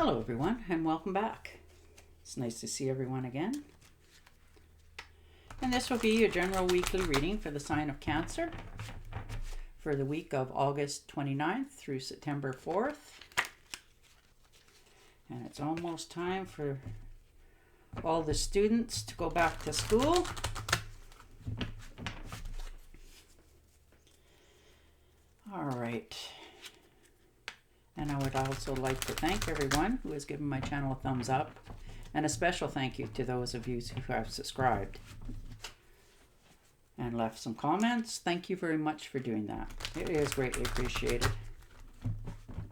Hello everyone and welcome back. It's nice to see everyone again. And this will be your general weekly reading for the sign of Cancer for the week of August 29th through September 4th. And it's almost time for all the students to go back to school. All right. And I would also like to thank everyone who has given my channel a thumbs up, and a special thank you to those of you who have subscribed and left some comments. Thank you very much for doing that. It is greatly appreciated.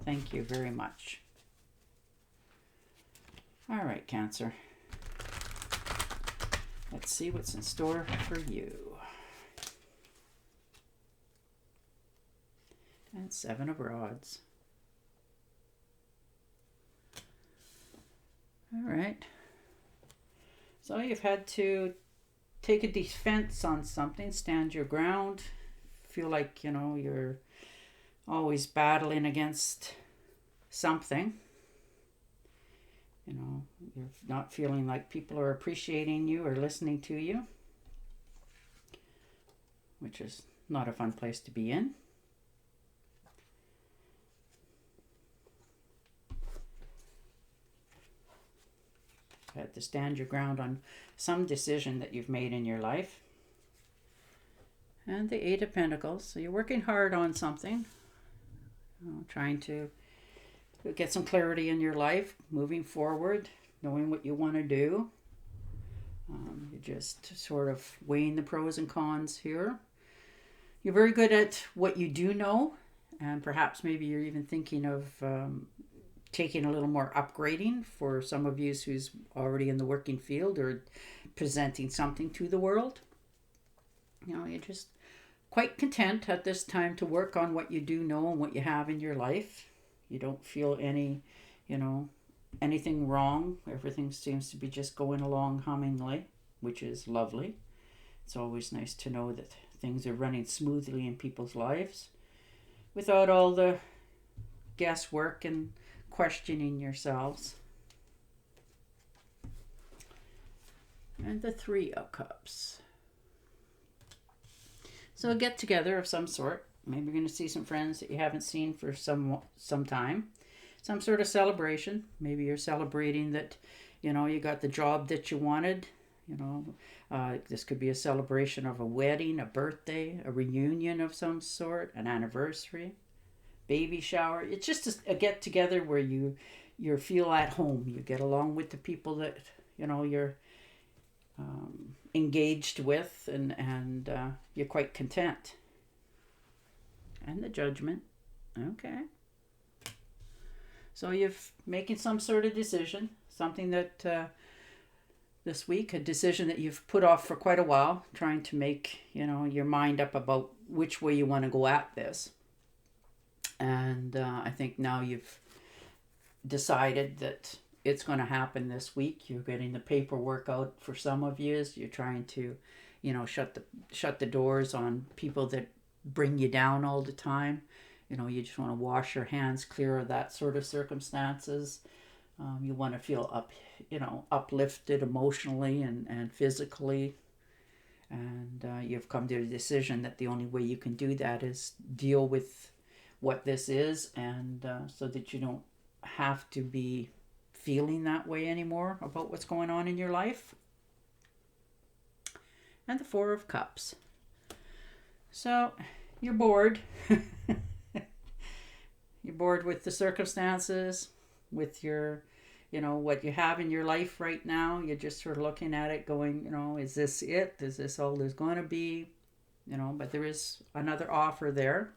Thank you very much. All right, Cancer. Let's see what's in store for you. And 7 of Rods. All right. So you've had to take a defense on something, stand your ground, feel like, you're always battling against something. You're not feeling like people are appreciating you or listening to you, which is not a fun place to be in. Had to stand your ground on some decision that you've made in your life. And the 8 of Pentacles. So you're working hard on something, trying to get some clarity in your life, moving forward, knowing what you want to do. You're just sort of weighing the pros and cons here. You're very good at what you do know, and perhaps maybe you're even thinking of taking a little more upgrading for some of you who's already in the working field or presenting something to the world. You're just quite content at this time to work on what you do know and what you have in your life. You don't feel anything wrong. Everything seems to be just going along hummingly, which is lovely. It's always nice to know that things are running smoothly in people's lives without all the guesswork and questioning yourselves. And the 3 of Cups. So a get together of some sort. Maybe you're going to see some friends that you haven't seen for some time. Some sort of celebration. Maybe you're celebrating that, you got the job that you wanted. This could be a celebration of a wedding, a birthday, a reunion of some sort, an anniversary, baby shower. It's just a get together where you feel at home. You get along with the people that you're engaged with, and you're quite content. And the Judgment. Okay. So you're making some sort of decision, something that this week, a decision that you've put off for quite a while, trying to make your mind up about which way you want to go at this. And I think now you've decided that it's going to happen this week. You're getting the paperwork out for some of you. You're trying to, shut the doors on people that bring you down all the time. You just want to wash your hands clear of that sort of circumstances. You want to feel uplifted emotionally and physically. And you've come to a decision that the only way you can do that is deal with what this is, and so that you don't have to be feeling that way anymore about what's going on in your life. And the 4 of Cups. So you're bored. You're bored with the circumstances, with your, what you have in your life right now. You're just sort of looking at it going, is this it? Is this all there's going to be? But there is another offer there.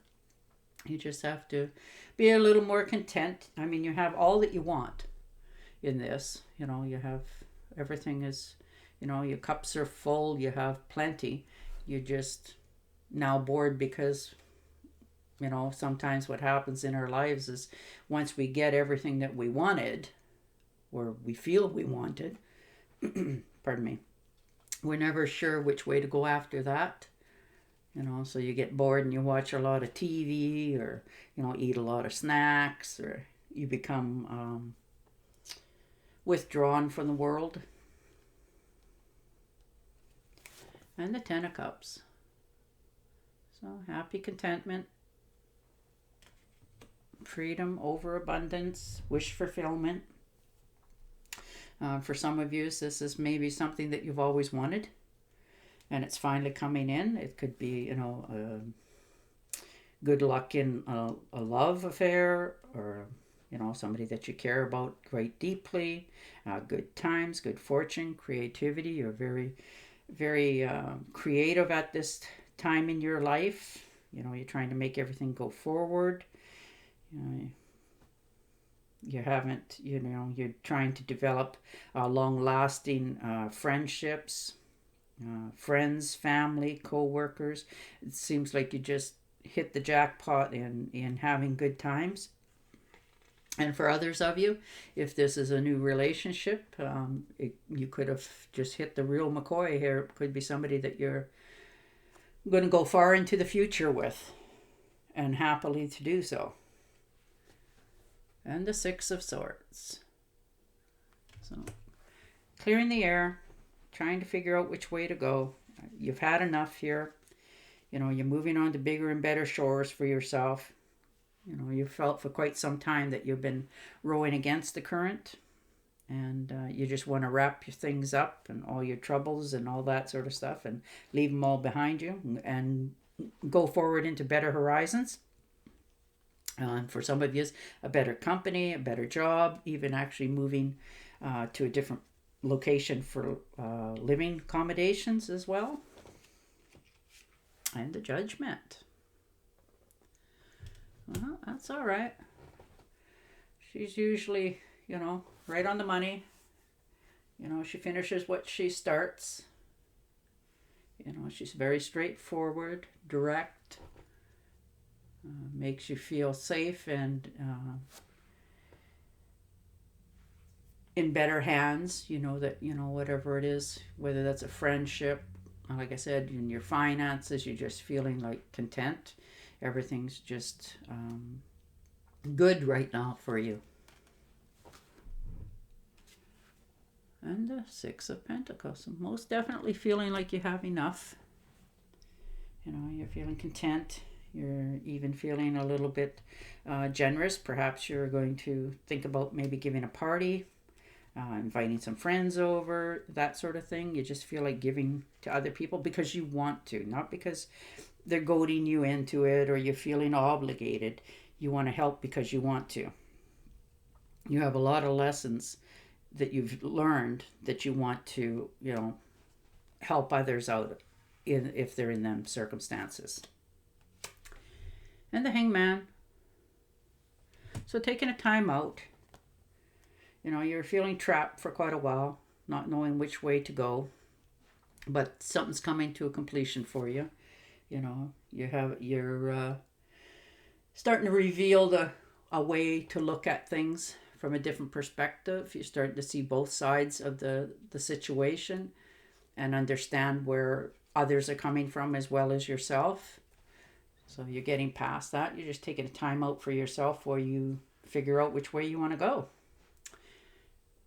You just have to be a little more content. I mean, you have all that you want in this. You have everything is, your cups are full. You have plenty. You're just now bored because, sometimes what happens in our lives is once we get everything that we wanted, or we feel we wanted, pardon me, we're never sure which way to go after that. So you get bored and you watch a lot of TV, or, eat a lot of snacks, or you become withdrawn from the world. And the Ten of Cups. So happy, contentment, freedom, overabundance, wish fulfillment. For some of you, this is maybe something that you've always wanted, and it's finally coming in. It could be, good luck in a love affair, or, somebody that you care about quite deeply, good times, good fortune, creativity. You're very, very creative at this time in your life. You're trying to make everything go forward. You haven't, you're trying to develop long-lasting friendships, friends, family, co-workers. It seems like you just hit the jackpot in having good times. And for others of you, if this is a new relationship, you could have just hit the real McCoy here. It could be somebody that you're going to go far into the future with, and happily to do so. And the Six of Swords. So, clearing the air, trying to figure out which way to go. You've had enough here. You're moving on to bigger and better shores for yourself. You felt for quite some time that you've been rowing against the current, and you just want to wrap your things up and all your troubles and all that sort of stuff and leave them all behind you and go forward into better horizons. For some of you, a better company, a better job, even actually moving to a different location for living accommodations as well. And the Judgment. Well, that's all right. She's usually, right on the money. She finishes what she starts. She's very straightforward, direct. Makes you feel safe and in better hands. That whatever it is, whether that's a friendship, like I said, in your finances, you're just feeling like content. Everything's just good right now for you. And the Six of Pentacles. Most definitely feeling like you have enough. You're feeling content. You're even feeling a little bit generous. Perhaps you're going to think about maybe giving a party, inviting some friends over, that sort of thing. You just feel like giving to other people because you want to, not because they're goading you into it or you're feeling obligated. You want to help because you want to. You have a lot of lessons that you've learned that you want to, help others out if they're in them circumstances. And the Hangman. So taking a time out. You're feeling trapped for quite a while, not knowing which way to go, but something's coming to a completion for you. You're starting to reveal a way to look at things from a different perspective. You're starting to see both sides of the situation and understand where others are coming from as well as yourself. So you're getting past that. You're just taking a time out for yourself where you figure out which way you want to go.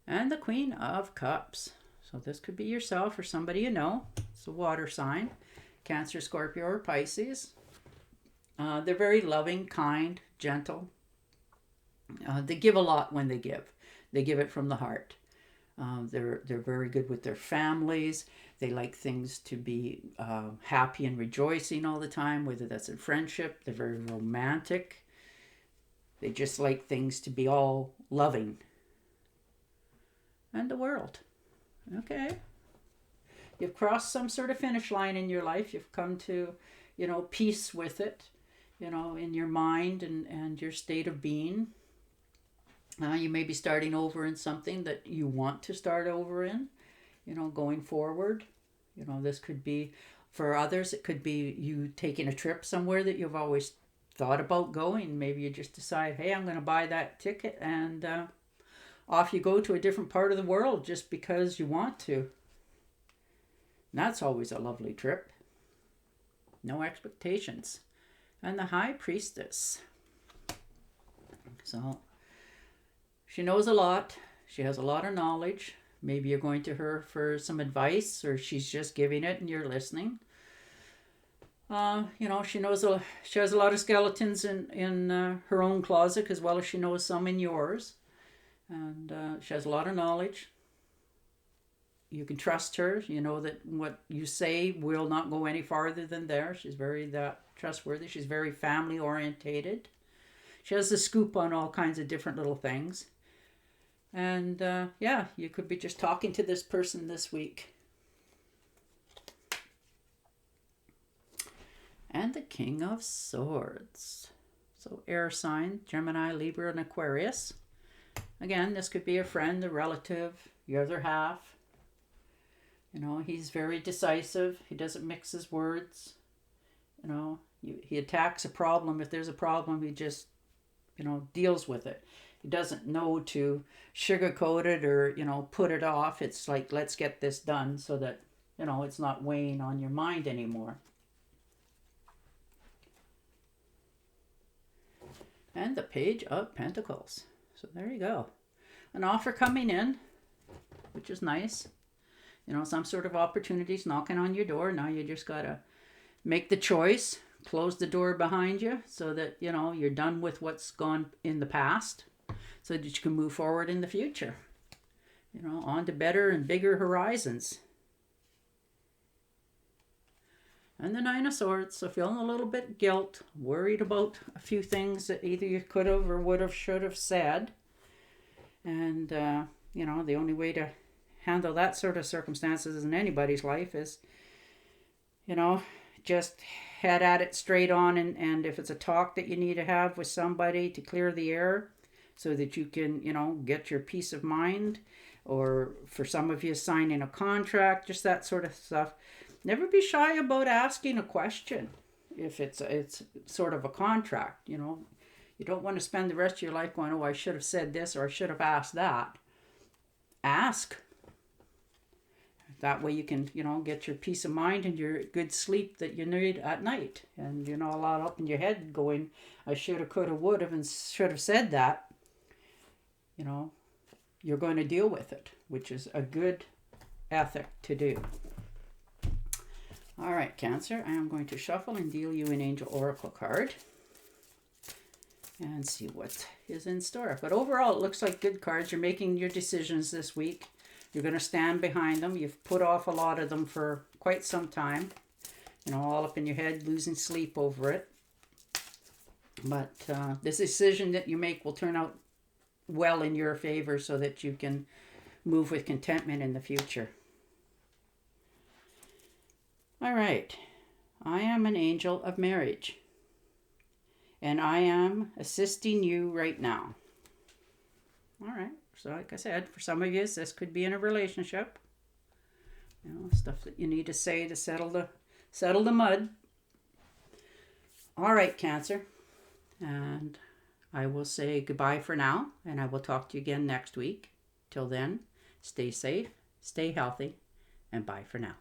And the Queen of Cups. So this could be yourself or somebody you know. It's a water sign. Cancer, Scorpio, or Pisces. They're very loving, kind, gentle. They give a lot when they give. They give it from the heart. They're very good with their families. They like things to be happy and rejoicing all the time, whether that's in friendship. They're very romantic. They just like things to be all loving. And the World. Okay. You've crossed some sort of finish line in your life. You've come to, peace with it, in your mind and your state of being. You may be starting over in something that you want to start over in, going forward. This could be, for others, it could be you taking a trip somewhere that you've always thought about going. Maybe you just decide, hey, I'm going to buy that ticket and off you go to a different part of the world just because you want to. And that's always a lovely trip. No expectations. And the High Priestess. So she knows a lot. She has a lot of knowledge. Maybe you're going to her for some advice, or she's just giving it and you're listening. She knows she has a lot of skeletons in her own closet as well as she knows some in yours, and she has a lot of knowledge. You can trust her. You know that what you say will not go any farther than there. She's very that trustworthy. She's very family orientated. She has the scoop on all kinds of different little things. And you could be just talking to this person this week. And the King of Swords. So air sign, Gemini, Libra, and Aquarius. Again, this could be a friend, a relative, your other half. He's very decisive. He doesn't mix his words. He attacks a problem. If there's a problem, he just, deals with it. He doesn't know to sugarcoat it or, put it off. It's like, let's get this done so that, it's not weighing on your mind anymore. And the Page of Pentacles. So there you go. An offer coming in, which is nice. Some sort of opportunities knocking on your door. Now you just got to make the choice, close the door behind you so that, you're done with what's gone in the past so that you can move forward in the future. On to better and bigger horizons. And the Nine of Swords. So feeling a little bit guilt, worried about a few things that either you could have or would have, should have said. And, the only way to handle that sort of circumstances in anybody's life is, just head at it straight on. And if it's a talk that you need to have with somebody to clear the air so that you can, get your peace of mind, or for some of you signing a contract, just that sort of stuff. Never be shy about asking a question if it's sort of a contract, You don't want to spend the rest of your life going, oh, I should have said this or I should have asked that. Ask. That way you can, get your peace of mind and your good sleep that you need at night. And you're not a lot up in your head going, I should have, could have, would have, and should have said that. You're going to deal with it, which is a good ethic to do. All right, Cancer, I am going to shuffle and deal you an Angel Oracle card and see what is in store. But overall, it looks like good cards. You're making your decisions this week. You're going to stand behind them. You've put off a lot of them for quite some time. All up in your head, losing sleep over it. But this decision that you make will turn out well in your favor so that you can move with contentment in the future. All right. I am an angel of marriage. And I am assisting you right now. All right. So like I said, for some of you, this could be in a relationship. Stuff that you need to say to settle the mud. All right, Cancer. And I will say goodbye for now, and I will talk to you again next week. Till then, stay safe, stay healthy, and bye for now.